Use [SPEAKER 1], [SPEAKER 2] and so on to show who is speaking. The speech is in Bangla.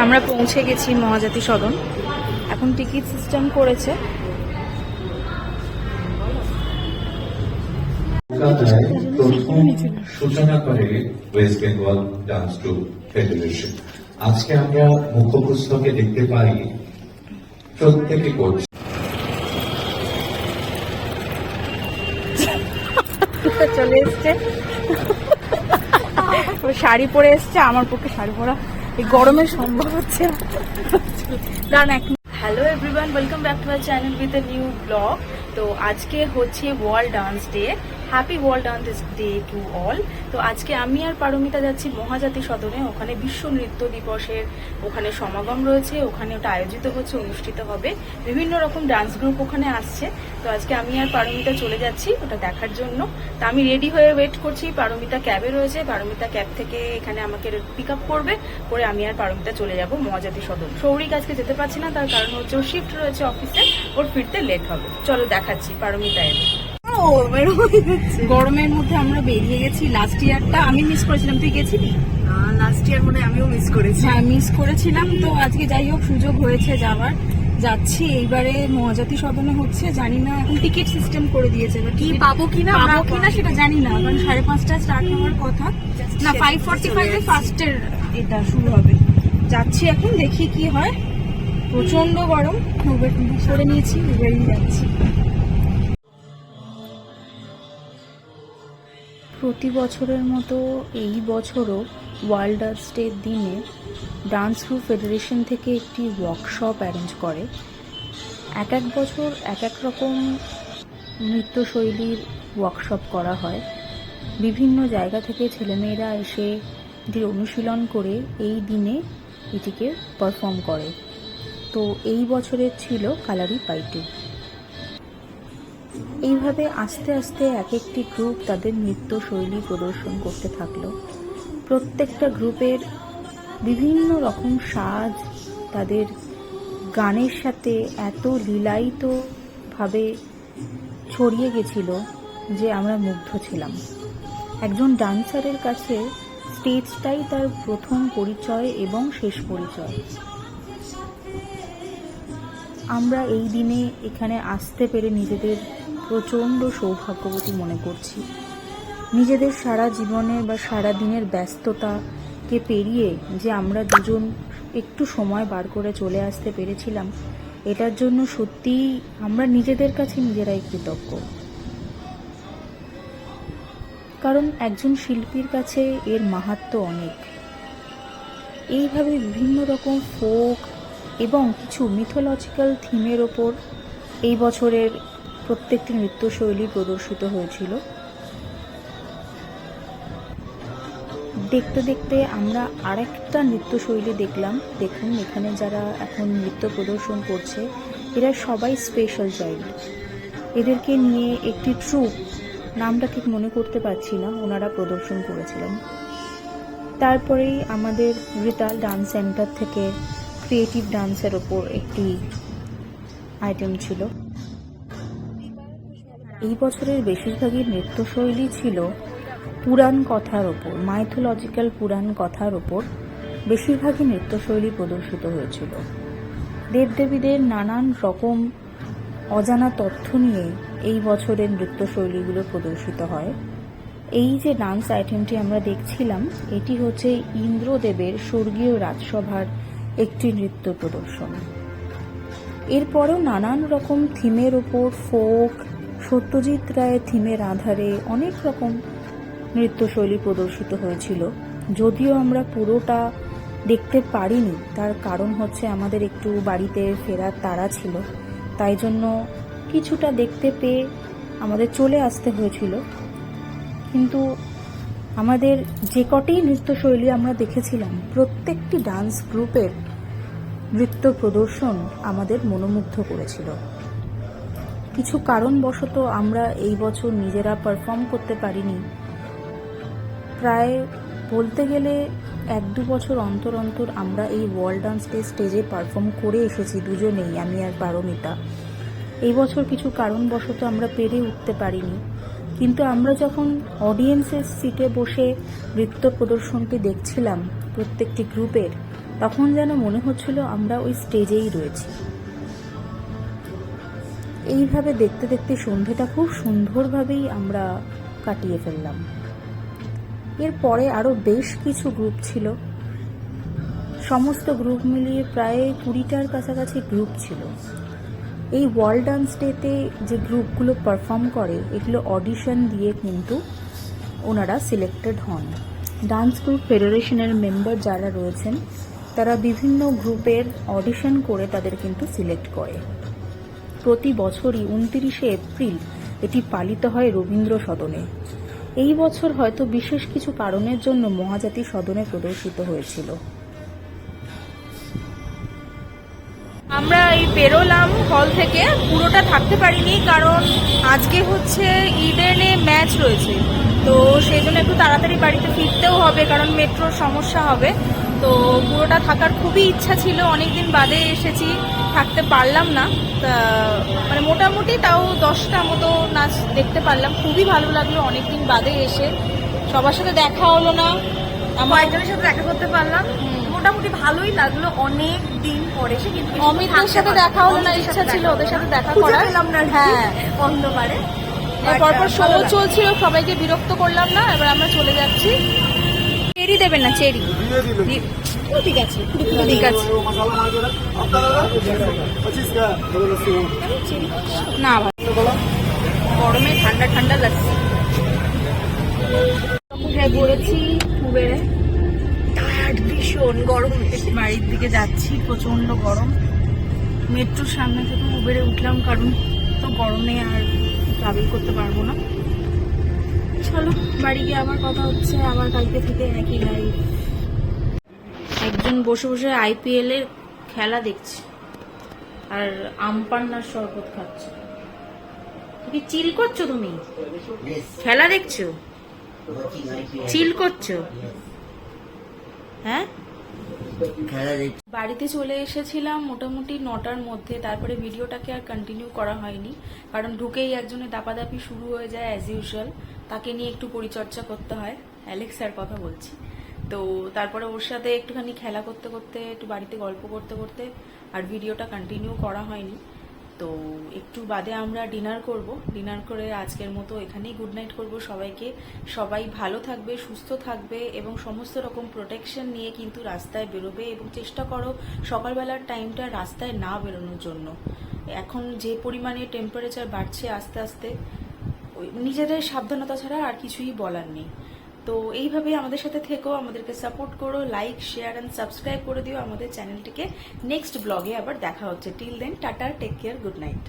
[SPEAKER 1] আমরা পৌঁছে গেছি মহাজাতি সদন। এখন টিকিট সিস্টেম করেছে।
[SPEAKER 2] প্রথম সূচনা করে West Bengal dance group federation. আজকে আমরা মুখপুস্তকে দেখতে পাই প্রত্যেকে করছে।
[SPEAKER 1] চলে এসছে, শাড়ি পরে এসছে। আমার পক্ষে শাড়ি পরা এই গরমে সম্ভব হচ্ছে না। Hello everyone, welcome back to my channel with a new blog. তো আজকে হচ্ছে world dance day. Happy world dance day to all. তো আজকে আমি আর পারমিতা যাচ্ছি মহাজাতি সদনে। ওখানে বিশ্ব নৃত্য দিবসের ওখানে সমাগম রয়েছে, ওখানে ওটা আয়োজিত হচ্ছে, অনুষ্ঠিত হবে। বিভিন্ন রকম ডান্স গ্রুপ ওখানে আসছে। তো আজকে আমি আর পারমিতা চলে যাচ্ছি ওটা দেখার জন্য। তো আমি রেডি হয়ে ওয়েট করছি। পারমিতা ক্যাবে রয়েছে, পারমিতা ক্যাব থেকে এখানে আমাকে পিক আপ করবে, করে আমি আর পারমিতা চলে যাব মহাজাতি সদন। সৌরিক আজকে যেতে পারছি না, তার কারণ হচ্ছে ওর শিফট রয়েছে অফিসে, ওর ফিরতে লেট হবে। চলো দেখাচ্ছি পারমিতা এলে। গরমের মধ্যে আমরা বেরিয়ে গেছি। লাস্ট ইয়ারটা আমি মিস করেছিলাম, তুই গেছিলি?
[SPEAKER 3] লাস্ট ইয়ার মনে আমিও মিস করেছি।
[SPEAKER 1] হ্যাঁ, মিস করেছিলাম। তো আজকে যাই হোক সুযোগ হয়েছে যাওয়ার, যাচ্ছি। এইবারে মহাজাতি সদনে হচ্ছে, জানি না এখন টিকিট সিস্টেম করে দিয়েছে,
[SPEAKER 3] কি পাবো কিনা
[SPEAKER 1] সেটা জানি না, কারণ 5:30টায় স্টার্ট হওয়ার কথা না, 5:45 ফার্স্টের এটা শুরু হবে। যাচ্ছি এখন, দেখি কি হয়। প্রচন্ড গরম, করে নিয়েছি, বেরিয়ে যাচ্ছি। প্রতি বছরের মতো এই বছরও ওয়ার্ল্ড ডান্স ডের দিনে ডান্স গ্রুপ ফেডারেশন থেকে একটি ওয়ার্কশপ অ্যারেঞ্জ করে। এক এক বছর এক এক রকম নৃত্যশৈলীর ওয়ার্কশপ করা হয়। বিভিন্ন জায়গা থেকে ছেলেমেয়েরা এসে এটির অনুশীলন করে এই দিনে এটিকে পারফর্ম করে। তো এই বছরের ছিল কালারি পাইটু। এইভাবে আস্তে আস্তে এক একটি গ্রুপ তাদের নৃত্যশৈলী প্রদর্শন করতে থাকলো। প্রত্যেকটা গ্রুপের বিভিন্ন রকম সাজ তাদের গানের সাথে এত লীলায়িতভাবে ছড়িয়ে গেছিল যে আমরা মুগ্ধ ছিলাম। একজন ডান্সারের কাছে স্টেজটাই তার প্রথম পরিচয় এবং শেষ পরিচয়। আমরা এই দিনে এখানে আসতে পেরে নিজেদের প্রচণ্ড সৌভাগ্যবতী মনে করছি। নিজেদের সারা জীবনের বা সারা দিনের ব্যস্ততাকে পেরিয়ে যে আমরা দুজন একটু সময় বার করে চলে আসতে পেরেছিলাম, এটার জন্য সত্যিই আমরা নিজেদের কাছে নিজেরাই কৃতজ্ঞ। কারণ একজন শিল্পীর কাছে এর মাহাত্ম্য অনেক। এইভাবে বিভিন্ন রকম ফোক এবং কিছু মিথোলজিক্যাল থিমের ওপর এই বছরের প্রত্যেকটি নৃত্যশৈলী প্রদর্শিত হয়েছিল। দেখতে দেখতে আমরা আরেকটা নৃত্যশৈলী দেখলাম। দেখুন, এখানে যারা এখন নৃত্য প্রদর্শন করছে এরা সবাই স্পেশাল চাইল্ড। এদেরকে নিয়ে একটি ট্রুপ, নামটা ঠিক মনে করতে পারছি না, ওনারা প্রদর্শন করেছিলেন। তারপরেই আমাদের রিতাল ডান্স সেন্টার থেকে ক্রিয়েটিভ ডান্সের ওপর একটি আইটেম ছিল। এই বছরের বেশিরভাগই নৃত্যশৈলী ছিল পুরাণ কথার ওপর, মাইথোলজিক্যাল পুরাণ কথার ওপর বেশিরভাগই নৃত্যশৈলী প্রদর্শিত হয়েছিল। দেবদেবীদের নানান রকম অজানা তথ্য নিয়ে এই বছরের নৃত্যশৈলীগুলো প্রদর্শিত হয়। এই যে ডান্স আইটেমটি আমরা দেখছিলাম, এটি হচ্ছে ইন্দ্রদেবের স্বর্গীয় রাজসভার একটি নৃত্য প্রদর্শন। এরপরেও নানান রকম থিমের ওপর ফোক, সত্যজিৎ রায়ের থিমের আধারে অনেক রকম নৃত্যশৈলী প্রদর্শিত হয়েছিল। যদিও আমরা পুরোটা দেখতে পারিনি, তার কারণ হচ্ছে আমাদের একটু বাড়িতে ফেরার তাড়া ছিল, তাই জন্য কিছুটা দেখতে পেয়ে আমাদের চলে আসতে হয়েছিল। কিন্তু আমাদের যে কটি নৃত্যশৈলী আমরা দেখেছিলাম, প্রত্যেকটি ডান্স গ্রুপের নৃত্য প্রদর্শন আমাদের মনোমুগ্ধ করেছিল। কিছু কারণবশত আমরা এই বছর নিজেরা পারফর্ম করতে পারিনি। প্রায় বলতে গেলে 1-2 বছর অন্তর অন্তর আমরা এই ওয়ার্ল্ড ডান্স ডে স্টেজে পারফর্ম করে এসেছি দুজনেই, আমি আর পারমিতা। এই বছর কিছু কারণবশত আমরা পেরে উঠতে পারিনি। কিন্তু আমরা যখন অডিয়েন্সের সিটে বসে নৃত্য প্রদর্শনটি দেখছিলাম প্রত্যেকটি গ্রুপের, তখন যেন মনে হচ্ছিল আমরা ওই স্টেজেই রয়েছি। এইভাবে দেখতে দেখতে সন্ধেটা খুব সুন্দরভাবেই আমরা কাটিয়ে ফেললাম। এরপরে আরও বেশ কিছু গ্রুপ ছিল, সমস্ত গ্রুপ মিলিয়ে প্রায় 20টার কাছাকাছি গ্রুপ ছিল। এই ওয়ার্ল্ড ডান্স ডেতে যে গ্রুপগুলো পারফর্ম করে এগুলো অডিশন দিয়ে কিন্তু ওনারা সিলেক্টেড হন। ডান্স গ্রুপ ফেডারেশনের মেম্বার যারা রয়েছেন তারা বিভিন্ন গ্রুপের অডিশন করে তাদের কিন্তু সিলেক্ট করে। প্রতি বছরই 29শে এপ্রিল এটি পালিত হয় রবীন্দ্র সদনে। এই বছর হয়তো বিশেষ কিছু কারণের জন্য মহাজাতি সদনে প্রদর্শিত হয়েছিল।
[SPEAKER 3] আমরা এই বেরোলাম হল থেকে, পুরোটা থাকতে পারিনি কারণ আজকে হচ্ছে ইডেনে ম্যাচ রয়েছে, তো সেই জন্য একটু তাড়াতাড়ি বাড়িতে ফিরতেও হবে কারণ মেট্রোর সমস্যা হবে। তো পুরোটা থাকার খুবই ইচ্ছা ছিল, অনেকদিন বাদে এসেছি, থাকতে পারলাম না। তা মানে মোটামুটি তাও 10টা মতো নাচ দেখতে পারলাম, খুবই ভালো লাগলো অনেকদিন বাদে এসে। সবার সাথে দেখা হলো না, আমার একজনের সাথে দেখা করতে পারলাম, মোটামুটি ভালোই লাগলো অনেক দিন পরে এসে। কিন্তু
[SPEAKER 1] অমিতের সাথে দেখা হলো না, ইচ্ছা ছিল ওদের সাথে দেখা করার।
[SPEAKER 3] হ্যাঁ, অন্ধকারে
[SPEAKER 1] পরপর শো চলছিল, সবাইকে বিরক্ত করলাম না, এবার আমরা চলে যাচ্ছি। চেরি দেবেন না? চেরি ঠিক আছে, ঠিক আছে না, গরমে ঠান্ডা ঠান্ডা লাগছে। উঠে পড়েছি উবেরে, টায়ার্ড ভীষণ, গরম, বাড়ির দিকে যাচ্ছি, প্রচন্ড গরম। মেট্রোর সামনে থেকে উবেরে উঠলাম কারণ তো গরমে আর ট্রাভেল করতে পারবো না। চলো বাড়ি গিয়ে আবার কথা হচ্ছে, আবার কালকে থেকে একই লাইফ। একজন বসে বসে IPL এর খেলা দেখছে আর আমপান্নার শরবত খাচ্ছে। কি চিল করছো তুমি? খেলা দেখছো, চিল করছো? হ্যাঁ, বাড়িতে চলে এসেছিলাম মোটামুটি 9টার মধ্যে। তারপরে ভিডিওটাকে আর কন্টিনিউ করা হয়নি কারণ ঢুকেই একজনের দাপাদাপি শুরু হয়ে যায় অ্যাজ ইউজুয়াল। তাকে নিয়ে একটু পরিচর্যা করতে হয়, অ্যালেক্সার কথা বলছি। তো তারপরে ওর সাথে একটুখানি খেলা করতে করতে, একটু বাড়িতে গল্প করতে করতে আর ভিডিওটা কন্টিনিউ করা হয়নি। তো একটু বাদে আমরা ডিনার করব। ডিনার করে আজকের মতো এখানেই গুড নাইট করব সবাইকে। সবাই ভালো থাকবে, সুস্থ থাকবে এবং সমস্ত রকম প্রোটেকশন নিয়ে কিন্তু রাস্তায় বেরোবে এবং চেষ্টা করো সকালবেলার টাইমটা রাস্তায় না বেরোনোর জন্য। এখন যে পরিমাণে টেম্পারেচার বাড়ছে আস্তে আস্তে, নিজেদের সাবধানতা ছাড়া আর কিছুই বলার নেই। তো এইভাবে আমাদের সাথে থেকো, আমাদেরকে সাপোর্ট করো, লাইক, শেয়ার অ্যান্ড সাবস্ক্রাইব করে দিও আমাদের চ্যানেলটিকে। নেক্সট ব্লগে আবার দেখা হচ্ছে। Till then, tata, take care, good night.